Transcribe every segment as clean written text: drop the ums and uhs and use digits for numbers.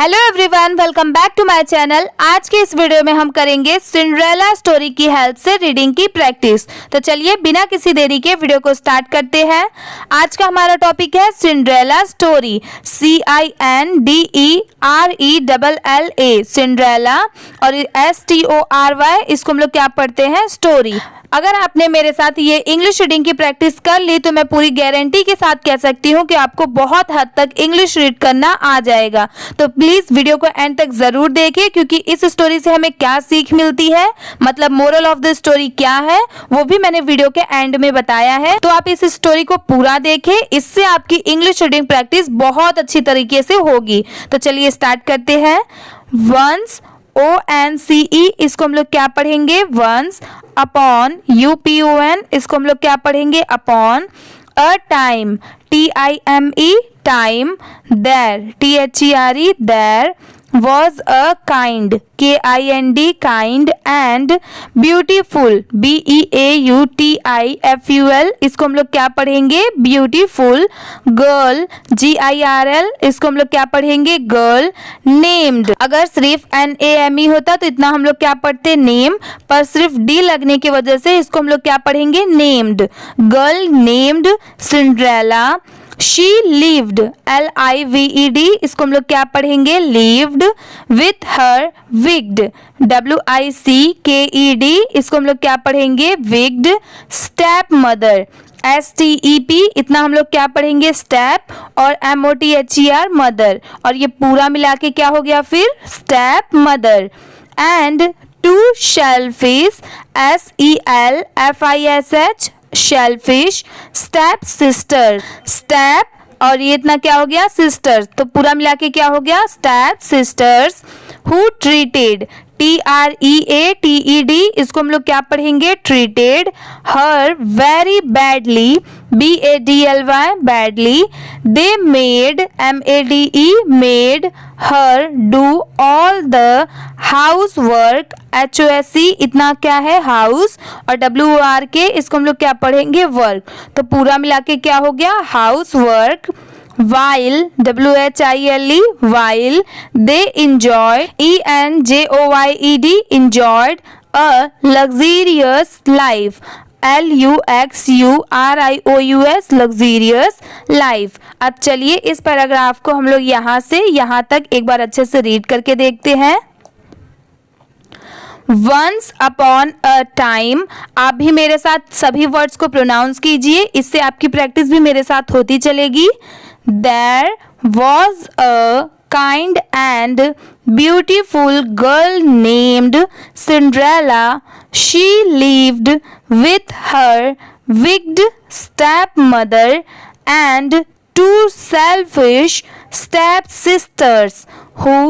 Hello everyone, welcome back to my channel. आज के इस वीडियो में हम करेंगे सिंड्रेला स्टोरी की हेल्प से रीडिंग की प्रैक्टिस। तो चलिए बिना किसी देरी के वीडियो को स्टार्ट करते हैं। आज का हमारा टॉपिक है सिंड्रेला स्टोरी, CINDERELLA, सिंड्रेला, और STORY इसको हम लोग क्या पढ़ते हैं, स्टोरी। अगर आपने मेरे साथ ये इंग्लिश रीडिंग की प्रैक्टिस कर ली तो मैं पूरी गारंटी के साथ कह सकती हूँ कि आपको बहुत हद तक इंग्लिश रीड करना आ जाएगा। तो प्लीज वीडियो को एंड तक जरूर देखें, क्योंकि इस स्टोरी से हमें क्या सीख मिलती है, मतलब मोरल ऑफ द स्टोरी क्या है, वो भी मैंने वीडियो के एंड में बताया है। तो आप इस स्टोरी को पूरा देखें, इससे आपकी इंग्लिश रीडिंग प्रैक्टिस बहुत अच्छी तरीके से होगी। तो चलिए स्टार्ट करते हैं। वंस, ONCE इसको हम लोग क्या पढ़ेंगे, वंस। अपॉन, UPON इसको हम लोग क्या पढ़ेंगे, upon. A time, TIME time. There, THERE there. was a kind, KIND kind, and beautiful, BEAUTIFUL इसको हम लोग क्या पढ़ेंगे, beautiful। girl, GIRL इसको हम लोग क्या पढ़ेंगे, girl। named, अगर सिर्फ NAME होता तो इतना हम लोग क्या पढ़ते, name, पर सिर्फ D लगने की वजह से इसको हम लोग क्या पढ़ेंगे, named। girl named Cinderella। She lived, LIVED इसको हम लोग क्या पढ़ेंगे, lived with her wicked, WICKED इसको हम लोग क्या पढ़ेंगे, wicked step mother, STEP इतना हम लोग क्या पढ़ेंगे, step, और MOTHER mother, और ये पूरा मिला के क्या हो गया फिर, step mother। and two shellfish, SELFISH shellfish, step sister, step, और ये इतना क्या हो गया, सिस्टर्स, तो पूरा मिला के क्या हो गया, step sisters. Who treated, TREATED इसको हम लोग क्या पढ़ेंगे, treated her very badly, BADLY badly. They made, MADE made her do all the house work, HOSE इतना क्या है, हाउस, और WORK इसको हम लोग क्या पढ़ेंगे, वर्क, तो पूरा मिला के क्या हो गया, house work. while, WHILE while, they enjoyed, ENJOYED enjoyed a luxurious life, LUXURIOUS luxurious life। अब चलिए इस पैराग्राफ को हम लोग यहाँ से यहाँ तक एक बार अच्छे से रीड करके देखते हैं। वंस अपॉन अ टाइम, आप भी मेरे साथ सभी वर्ड्स को प्रोनाउंस कीजिए, इससे आपकी प्रैक्टिस भी मेरे साथ होती चलेगी। There was a kind and beautiful girl named Cinderella. She lived with her wicked stepmother and two selfish stepsisters who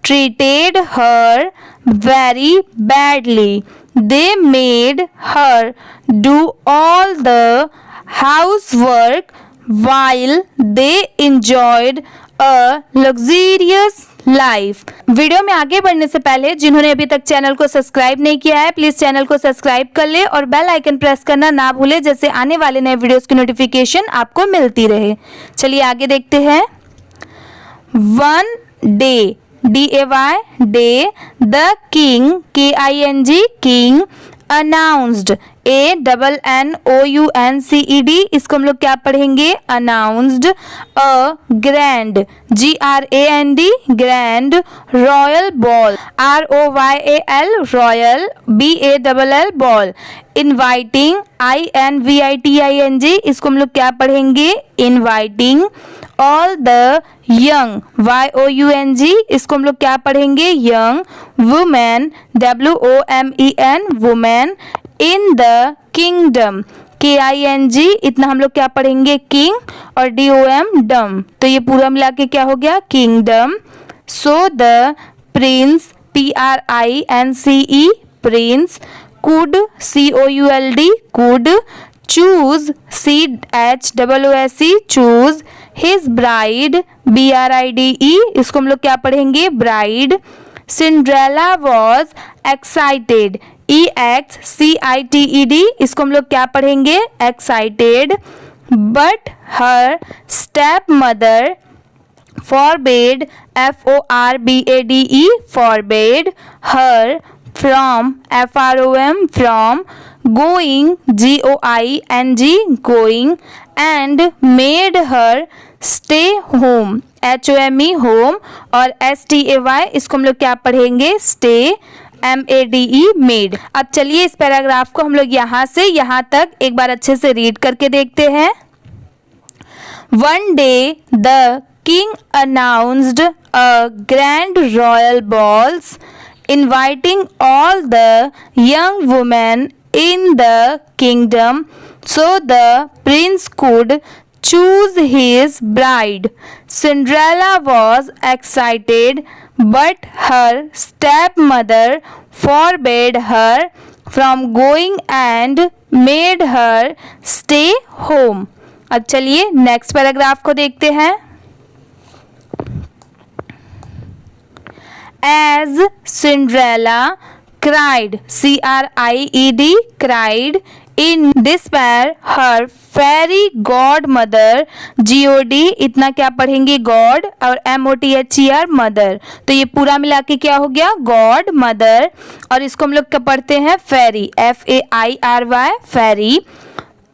treated her very badly. They made her do all the housework while they enjoyed a luxurious life। Video में आगे बढ़ने से पहले जिन्होंने अभी तक channel को subscribe नहीं किया है, प्लीज चैनल को सब्सक्राइब कर ले और बेल आइकन प्रेस करना ना भूले, जैसे आने वाले नए वीडियोस की नोटिफिकेशन आपको मिलती रहे। चलिए आगे देखते हैं। One day, DAY day, the king, KING king, announced, ANNOUNCED इसको हम लोग क्या पढ़ेंगे, announced। a grand, GRAND grand, royal ball, ROYAL royal, BALL ball। inviting, INVITING इसको हम लोग क्या पढ़ेंगे, inviting। all the young, YOUNG इसको हम लोग क्या पढ़ेंगे, young। women, WOMEN women। in the kingdom, KING इतना हम लोग क्या पढ़ेंगे, king, और DOM dom, तो ये पूरा मिला के क्या हो गया, kingdom। so the prince, PRINCE prince, could, COULD could, choose, CHOOSE choose, his bride, BRIDE इसको हम लोग क्या पढ़ेंगे, bride। Cinderella was excited, EXCITED इसको हम लोग क्या पढ़ेंगे, excited। but her stepmother forbade, F-O-R-B-A-D-E, forbade her from, F-R-O-M, from, going, G-O-I-N-G, going, and made her stay home, H-O-M-E, home, और S-T-A-Y इसको हम लोग क्या पढ़ेंगे, stay, M-A-D-E, made। अब चलिए इस पैराग्राफ को हम लोग यहाँ से यहाँ तक एक बार अच्छे से रीड करके देखते हैं। One day the king announced a grand royal balls, inviting all the young women in the kingdom so the prince could choose his bride. Cinderella was excited, but her stepmother forbade her from going and made her stay home. अब चलिए next paragraph को देखते हैं। As Cinderella cried, C-R-I-E-D, cried in despair, her fairy godmother, G-O-D, इतना क्या पढ़ेंगे, God, और M-O-T-H-E-R, mother, तो ये पूरा मिला के क्या हो गया, गॉड मदर, और इसको हम लोग क्या पढ़ते हैं, फेरी, F-A-I-R-Y, Pheri,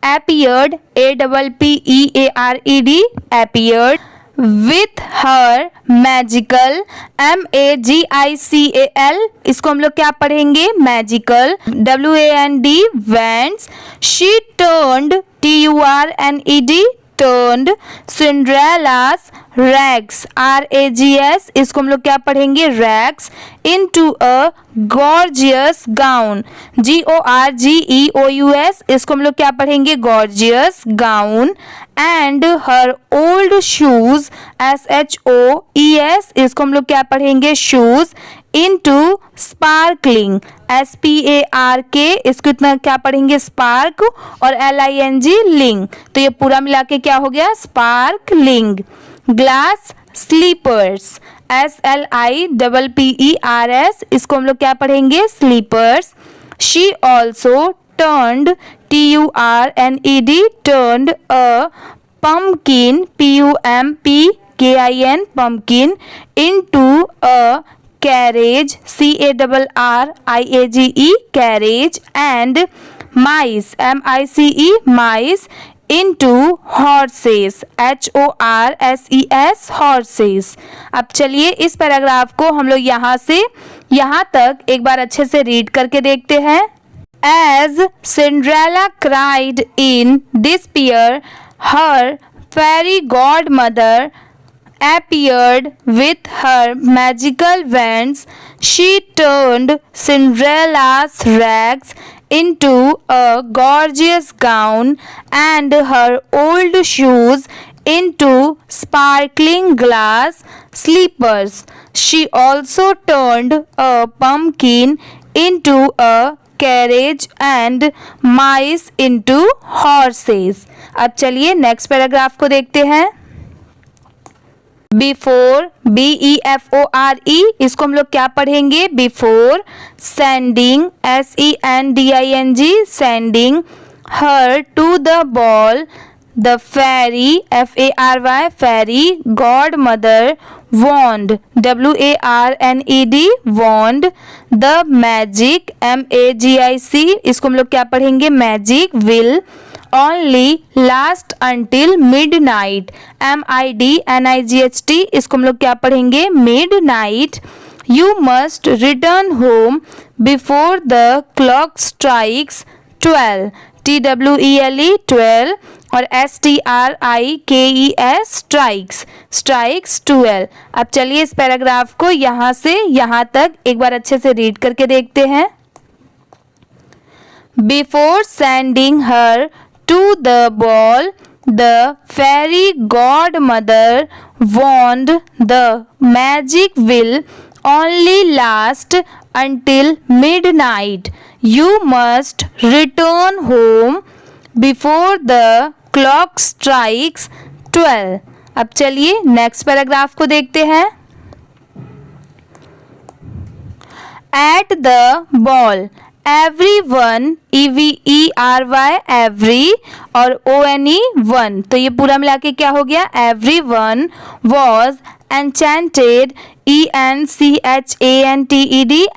appeared, A-P-P-E-A-R-E-D, appeared, with her magical, M-A-G-I-C-A-L, इसको हम लोग क्या पढ़ेंगे, magical, W-A-N-D, wands, she turned, T-U-R-N-E-D, turned, Cinderella's rags, R-A-G-S, इसको हम लोग क्या पढ़ेंगे, rags, into a gorgeous gown, G-O-R-G-E-O-U-S, इसको हम लोग क्या पढ़ेंगे, gorgeous gown, and her old shoes, S-H-O-E-S, इसको हम लोग क्या पढ़ेंगे, shoes, into sparkling, S-P-A-R-K, इसको इतना क्या पढ़ेंगे, spark, और L-I-N-G, ling, तो ये पूरा मिला के क्या हो गया, sparkling, glass slippers, S-L-I-P-P-E-R-S, इसको हम लोग क्या पढ़ेंगे, slippers, she also turned, T-U-R-N-E-D, turned a pumpkin, P-U-M-P-K-I-N, pumpkin, into a carriage, C-A-R-R-I-A-G-E, carriage, and mice, M-I-C-E, mice, into horses, H-O-R-S-E-S, horses। अब चलिए इस पैराग्राफ को हम लोग यहाँ से यहाँ तक एक बार अच्छे से रीड करके देखते हैं। As Cinderella cried in despair, her fairy godmother appeared with her magical wands. She turned Cinderella's rags into a gorgeous gown and her old shoes into sparkling glass slippers. She also turned a pumpkin into a carriage and mice into horses। अब चलिए next paragraph को देखते हैं। Before, B-E-F-O-R-E, इसको हम लोग क्या पढ़ेंगे, before, sending, S-E-N-D-I-N-G, sending, her to the ball, the fairy, F-A-R-Y, fairy, godmother, wand, W-A-R-N-E-D, wand, the magic, M-A-G-I-C, इसको हम लोग क्या पढ़ेंगे, magic, will only last until midnight, M-I-D-N-I-G-H-T, इसको हम लोग क्या पढ़ेंगे, midnight, you must return home before the clock strikes 12, T-W-E-L-E, 12, और S-T-R-I-K-E-S, strikes, strikes 12। अब चलिए इस पैराग्राफ को यहाँ से यहाँ तक एक बार अच्छे से रीड करके देखते हैं। Before sending her to the ball, the fairy godmother warned the magic will only last until midnight. You must return home before the clock strikes 12। अब चलिए नेक्स्ट पैराग्राफ को देखते हैं। At the ball, everyone, E-V-E-R-Y, every, और O-N-E, one, तो ये पूरा मिला के क्या हो गया, everyone was enchanted, enchanted,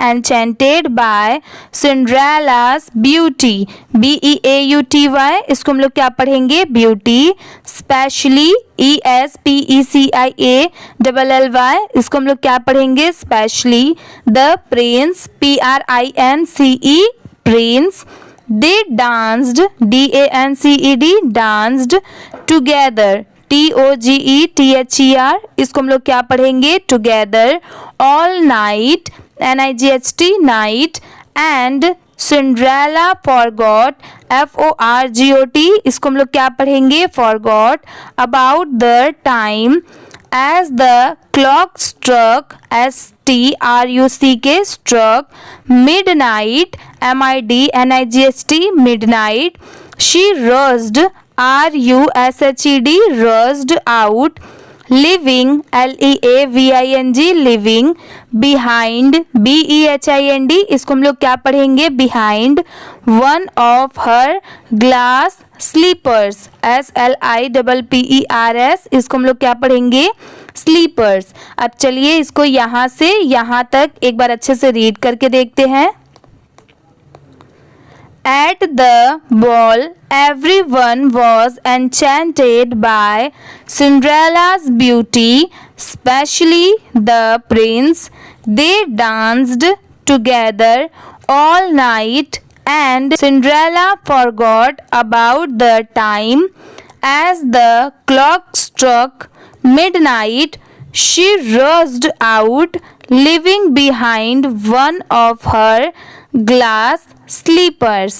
enchanted by Cinderella's beauty, beauty, इसको हम लोग क्या पढ़ेंगे, beauty, specially, especially, इसको हम लोग क्या पढ़ेंगे, specially, the prince, prince, prince, they danced, danced together, together, इसको हम लोग क्या पढ़ेंगे, together, all night, night, night, and Cinderella forgot, forgot, इसको हम लोग क्या पढ़ेंगे, forgot, about the time as the clock struck, struck midnight, midnight, she rushed, rushed out, leaving, leaving behind, behind, इसको हम लोग क्या पढ़ेंगे, behind one of her glass slippers, slippers, इसको हम लोग क्या पढ़ेंगे, स्लीपर्स। अब चलिए इसको यहाँ से यहाँ तक एक बार अच्छे से रीड करके देखते हैं। At the ball, everyone was enchanted by Cinderella's beauty, especially the prince. They danced together all night, and Cinderella forgot about the time as the clock struck midnight. She rushed out, leaving behind one of her glass slippers.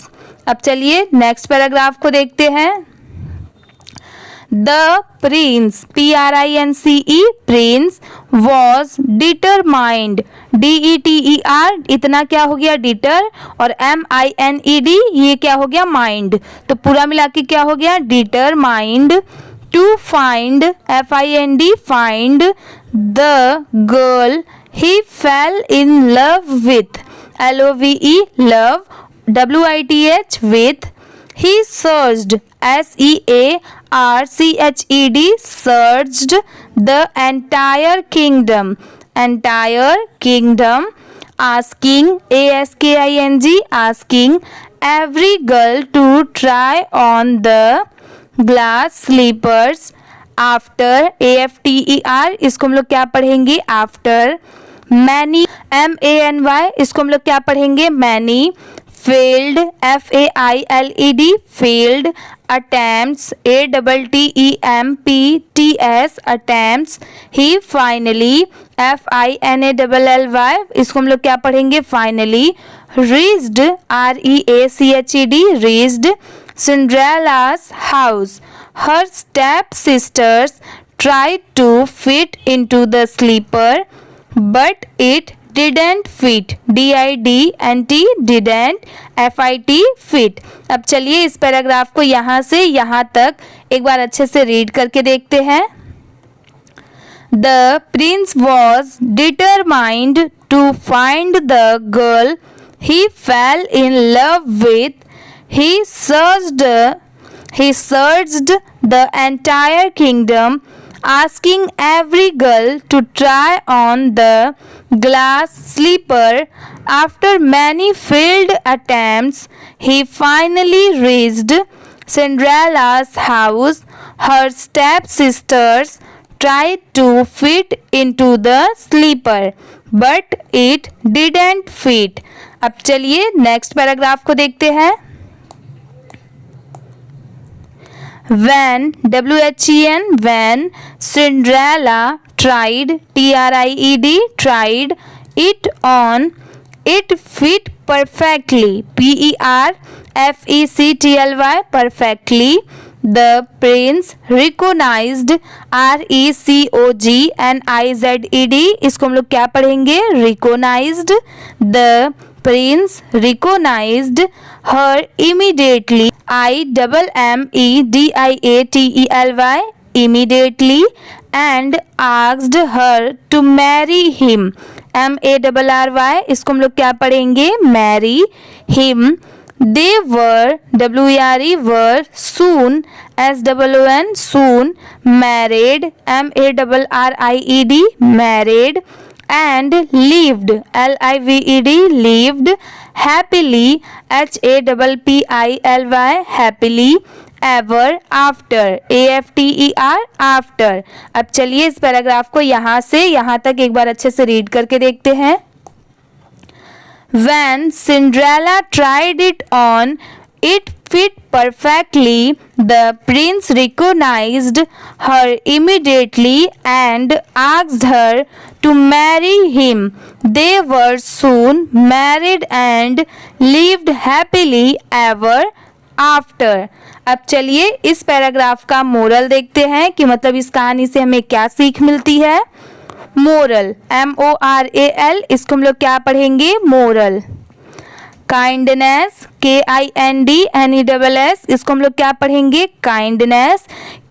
अब चलिए next paragraph को देखते हैं। The prince, PRINCE, prince was determined, DETER, इतना क्या हो गया, deter, और MINED, ये क्या हो गया, माइंड, तो पूरा मिला के क्या हो गया, determined, to find, FIND, find the girl he fell in love with, LOVE, love, WITH, with, he searched, SEARCHED, searched the entire kingdom, asking, ASKING, asking every girl to try on the glass slippers, after, AFTER, इसको हम लोग क्या पढ़ेंगे, after, many, MANY, इसको हम लोग क्या पढ़ेंगे, many, failed, FAILED, failed, attempts, ATTEMPTS, attempts, he finally, FINALLY, इसको हम लोग क्या पढ़ेंगे, finally, reached, REACHED, reached Cinderella's house. Her stepsisters tried to fit into the sleeper, but it didn't fit, DIDNT, didn't, FIT, fit। अब चलिए इस paragraph को यहाँ से यहाँ तक एक बार अच्छे से रीड करके देखते हैं। The prince was determined to find the girl he fell in love with. He searched the entire kingdom, asking every girl to try on the glass slipper. After many failed attempts, he finally reached Cinderella's house. Her stepsisters tried to fit into the sleeper, but it didn't fit। अब चलिए next paragraph को देखते हैं। When, WHEN, when Cinderella tried, TRIED, tried it on, it fit perfectly, PERFECTLY, perfectly. The prince recognized, RECOGNIZED, इसको हम लोग क्या पढ़ेंगे, recognized, the prince recognized her immediately, IMMEDIATELY, immediately, and asked her to marry him, MARRY, इसको हम लोग क्या पढ़ेंगे, marry him। They were were soon SOON soon married MARRIED married and lived lived happily HAPPILY happily ever after after। अब चलिए इस paragraph को यहाँ से यहाँ तक एक बार अच्छे से रीड करके देखते हैं। When Cinderella tried it on, it fit perfectly. The prince recognized her immediately and asked her to marry him. They were soon married and lived happily ever after। अब चलिए इस पैराग्राफ का मोरल देखते हैं कि मतलब इस कहानी से हमें क्या सीख मिलती है। मोरल MORAL, इसको हम लोग क्या पढ़ेंगे? मोरल। काइंडनेस KINDNESS, इसको हम लोग क्या पढ़ेंगे? काइंडनेस।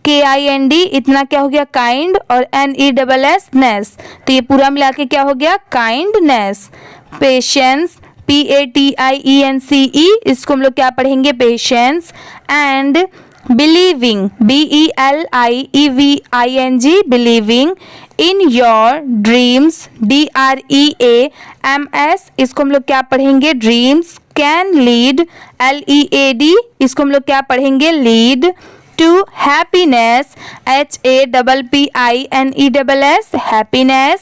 KIND इतना क्या हो गया? काइंड, और NESS नेस, तो ये पूरा मिला के क्या हो गया? काइंडनेस। पेशेंस PATIENCE, इसको हम लोग क्या पढ़ेंगे? Patience. And believing BELIEVING believing in your dreams DREAMS, इसको हम लोग क्या पढ़ेंगे? ड्रीम्स। कैन लीड LEAD, इसको हम लोग क्या पढ़ेंगे? Lead to happiness HAPPINESS happiness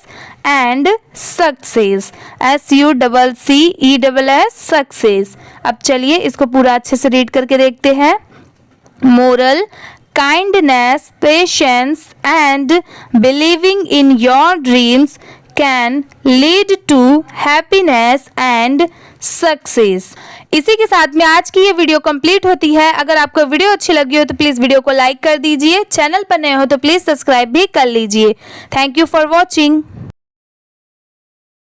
and success SUCCESS success. अब चलिए इसको पूरा अच्छे से रीड करके देखते हैं। Moral kindness, patience and believing in your dreams can lead to happiness and success. इसी के साथ में आज की ये वीडियो कंप्लीट होती है। अगर आपको वीडियो अच्छी लगी हो तो प्लीज़ वीडियो को लाइक कर दीजिए। चैनल पर नए हो तो प्लीज़ सब्सक्राइब भी कर लीजिए। Thank you for watching.